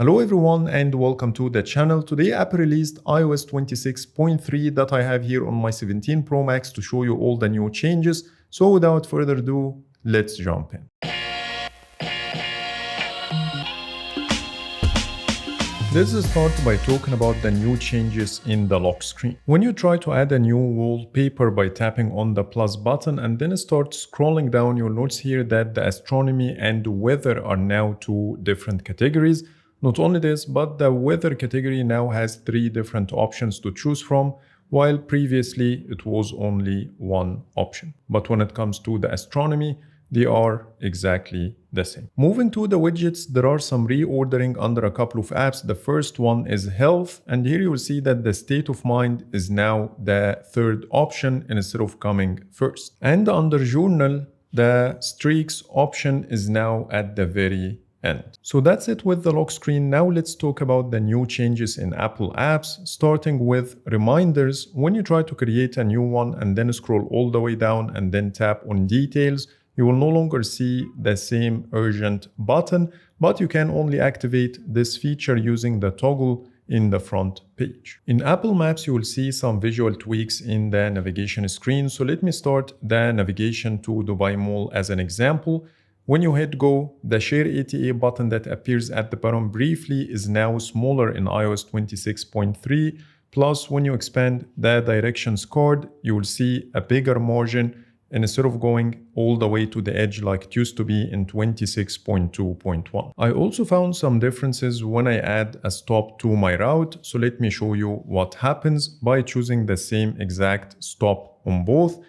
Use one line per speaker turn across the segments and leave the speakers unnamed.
Hello everyone and welcome to the channel. Today Apple released iOS 26.3 that I have here on my 17 Pro Max to show you all the new changes. So without further ado, let's jump in. Let's start by talking about the new changes in the lock screen. When you try to add a new wallpaper by tapping on the plus button and then start scrolling down, you'll notice here that the astronomy and weather are now two different categories. Not only this, but the weather category now has 3 different options to choose from, while previously it was only one option. But when it comes to the astronomy, they are exactly the same. Moving to the widgets, there are some reordering under a couple of apps. The first one is health, and here you will see that the state of mind is now the 3rd option instead of coming first. And under journal, the streaks option is now at the very end. So that's it with the lock screen. Now let's talk about the new changes in Apple apps, starting with reminders. When you try to create a new one and then scroll all the way down and then tap on details, you will no longer see the same urgent button, but you can only activate this feature using the toggle in the front page. In Apple Maps, you will see some visual tweaks in the navigation screen. So let me start the navigation to Dubai Mall as an example. When you hit go, the Share ATA button that appears at the bottom briefly is now smaller in iOS 26.3. Plus, when you expand the directions card, you will see a bigger margin instead of going all the way to the edge like it used to be in 26.2.1. I also found some differences when I add a stop to my route. So let me show you what happens by choosing the same exact stop on both.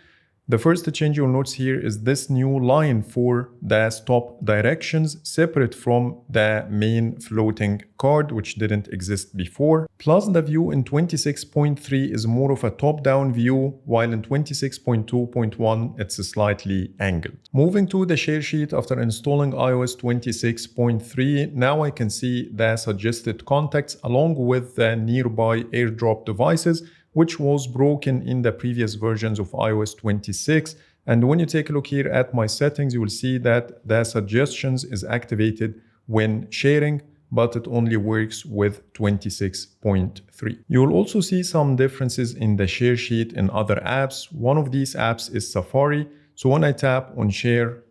The first change you'll notice here is this new line for the stop directions separate from the main floating card, which didn't exist before. Plus the view in 26.3 is more of a top-down view, while in 26.2.1 it's slightly angled. Moving to the share sheet after installing iOS 26.3, now I can see the suggested contacts along with the nearby AirDrop devices, which was broken in the previous versions of iOS 26. And when you take a look here at my settings, you will see that the suggestions is activated when sharing, but it only works with 26.3. You will also see some differences in the share sheet in other apps. One of these apps is Safari. So when I tap on share,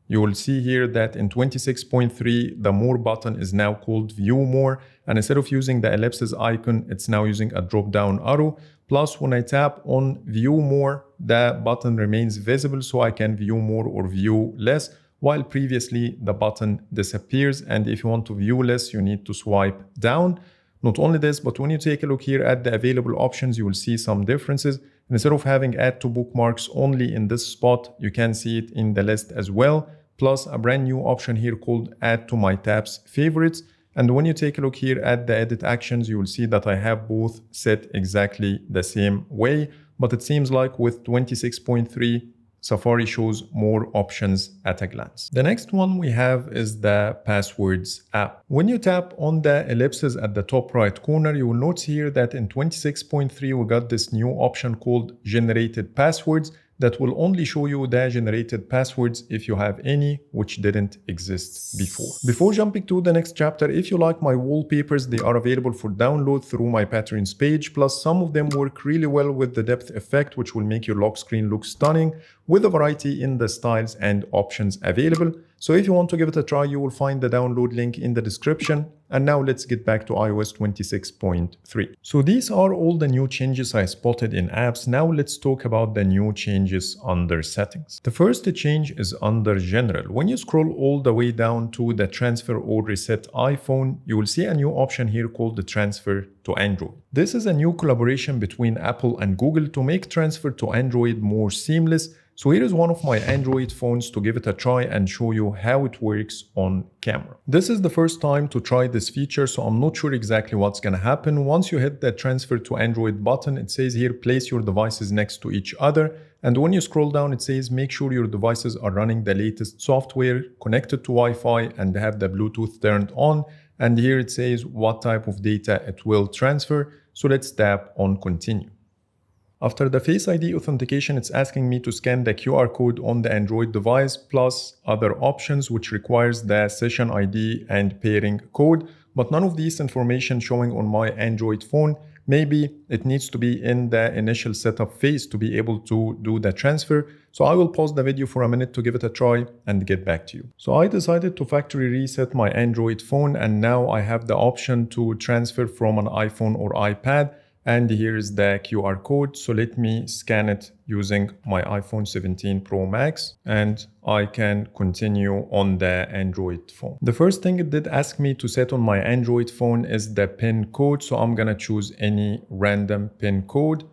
you will see here that in 26.3, the More button is now called View More. And instead of using the ellipsis icon, it's now using a drop-down arrow. Plus, when I tap on View More, the button remains visible, so I can view more or view less, while previously the button disappears. And if you want to view less, you need to swipe down. Not only this, but when you take a look here at the available options, you will see some differences. Instead of having Add to Bookmarks only in this spot, you can see it in the list as well. Plus a brand new option here called Add to My Tabs Favorites. And when you take a look here at the edit actions, you will see that I have both set exactly the same way. But it seems like with 26.3, Safari shows more options at a glance. The next one we have is the Passwords app. When you tap on the ellipses at the top right corner, you will notice here that in 26.3 we got this new option called Generated Passwords that will only show you the generated passwords if you have any, which didn't exist before. Before jumping to the next chapter, if you like my wallpapers, they are available for download through my Patreons page. Plus, some of them work really well with the depth effect, which will make your lock screen look stunning with a variety in the styles and options available. So if you want to give it a try, you will find the download link in the description. And now let's get back to iOS 26.3. So these are all the new changes I spotted in apps. Now let's talk about the new changes under settings. The first change is under general. When you scroll all the way down to the transfer or reset iPhone, you will see a new option here called the transfer to Android. This is a new collaboration between Apple and Google to make transfer to Android more seamless. So here is one of my Android phones to give it a try and show you how it works on camera. This is the first time to try this feature, so I'm not sure exactly what's gonna happen. Once you hit the transfer to Android button, it says here, place your devices next to each other. And when you scroll down, it says, make sure your devices are running the latest software, connected to Wi-Fi, and have the Bluetooth turned on. And here it says what type of data it will transfer. So let's tap on continue. After the Face ID authentication, it's asking me to scan the QR code on the Android device plus other options, which requires the session ID and pairing code. but none of these information showing on my Android phone. Maybe it needs to be in the initial setup phase to be able to do the transfer. So I will pause the video for a minute to give it a try and get back to you. So I decided to factory reset my Android phone, and now I have the option to transfer from an iPhone or iPad. And here is the QR code. So let me scan it using my iPhone 17 Pro Max, and I can continue on the Android phone. The first thing it did ask me to set on my Android phone is the PIN code. So I'm gonna choose any random PIN code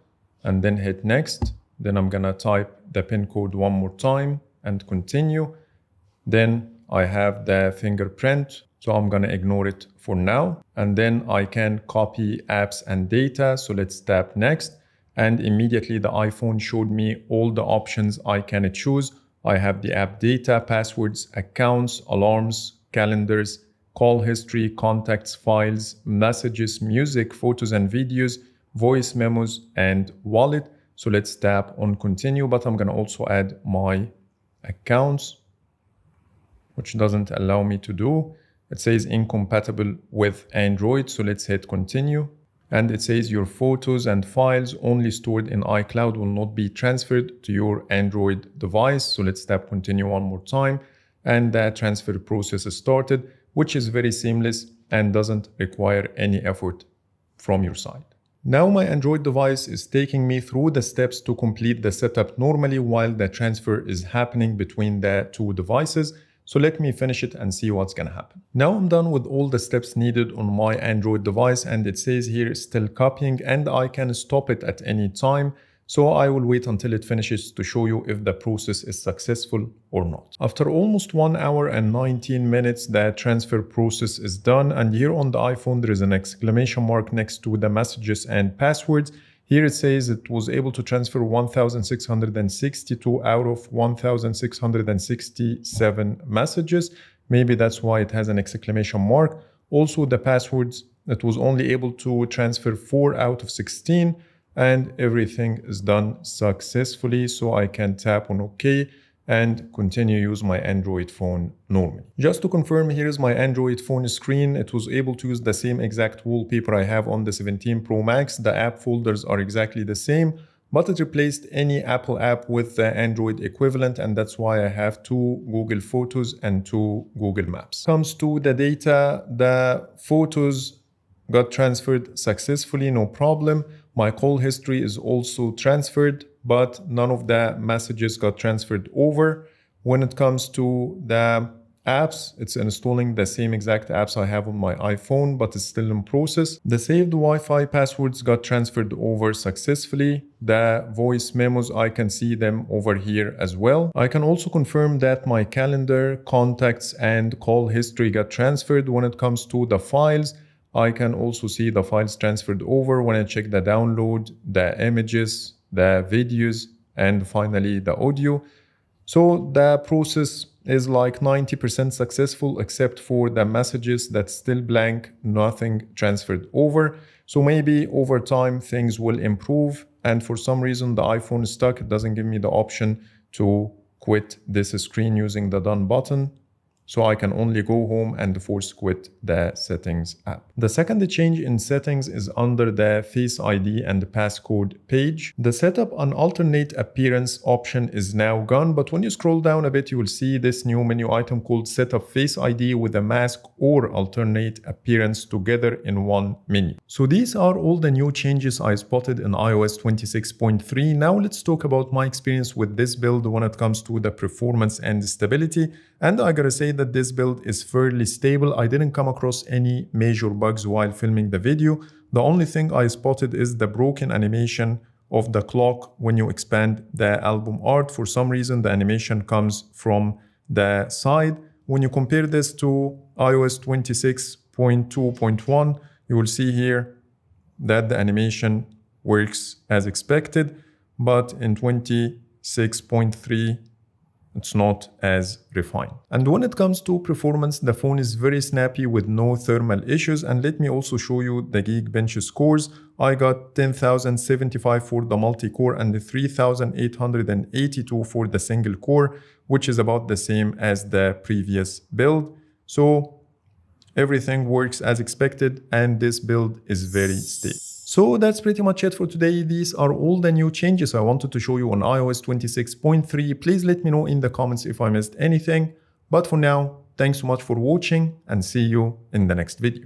and then hit next. Then I'm gonna type the PIN code one more time and continue. Then I have the fingerprint. So I'm gonna ignore it for now. And then I can copy apps and data. So let's tap next. And immediately the iPhone showed me all the options I can choose. I have the app data, passwords, accounts, alarms, calendars, call history, contacts, files, messages, music, photos and videos, voice memos, and wallet. So let's tap on continue, but I'm gonna also add my accounts, which doesn't allow me to do. It says incompatible with Android, so let's hit continue. And it says your photos and files only stored in iCloud will not be transferred to your Android device. So let's tap continue one more time. And the transfer process is started, which is very seamless and doesn't require any effort from your side. Now my Android device is taking me through the steps to complete the setup normally while the transfer is happening between the two devices. So let me finish it and see what's gonna happen. Now I'm done with all the steps needed on my Android device, and it says here still copying, and I can stop it at any time. So I will wait until it finishes to show you if the process is successful or not. After almost 1 hour and 19 minutes, the transfer process is done. And here on the iPhone, there is an exclamation mark next to the messages and passwords. Here it says it was able to transfer 1,662 out of 1,667 messages. Maybe that's why it has an exclamation mark. Also the passwords, it was only able to transfer 4 out of 16, and everything is done successfully. So I can tap on OK and continue use my Android phone normally. Just to confirm, here is my Android phone screen. It was able to use the same exact wallpaper I have on the 17 Pro Max. The app folders are exactly the same, but it replaced any Apple app with the Android equivalent, and that's why I have 2 Google Photos and 2 Google Maps. Comes to the data, the photos got transferred successfully, no problem. My call history is also transferred, but none of the messages got transferred over. When it comes to the apps, it's installing the same exact apps I have on my iPhone, but it's still in process. The saved Wi-Fi passwords got transferred over successfully. The voice memos, I can see them over here as well. I can also confirm that my calendar, contacts, and call history got transferred. When it comes to the files, I can also see the files transferred over when I check the download, the images, the videos, and finally the audio. So the process is like 90% successful, except for the messages that's still blank, nothing transferred over. So maybe over time things will improve, and for some reason the iPhone is stuck. It doesn't give me the option to quit this screen using the done button. So I can only go home and force quit the settings app. The second change in settings is under the Face ID and passcode page. The setup an alternate appearance option is now gone, but when you scroll down a bit, you will see this new menu item called Setup Face ID with a mask or alternate appearance together in one menu. So these are all the new changes I spotted in iOS 26.3. Now let's talk about my experience with this build when it comes to the performance and stability. And I gotta say that this build is fairly stable. I didn't come across any major bugs while filming the video. The only thing I spotted is the broken animation of the clock when you expand the album art. For some reason, the animation comes from the side. When you compare this to iOS 26.2.1, you will see here that the animation works as expected, but in 26.3, it's not as refined. And when it comes to performance, the phone is very snappy with no thermal issues. And let me also show you the Geekbench scores. I got 10,075 for the multi-core and 3,882 for the single core, which is about the same as the previous build. So Everything works as expected, and this build is very stable. So that's pretty much it for today. These are all the new changes I wanted to show you on iOS 26.3. Please let me know in the comments if I missed anything. But for now, thanks so much for watching and see you in the next video.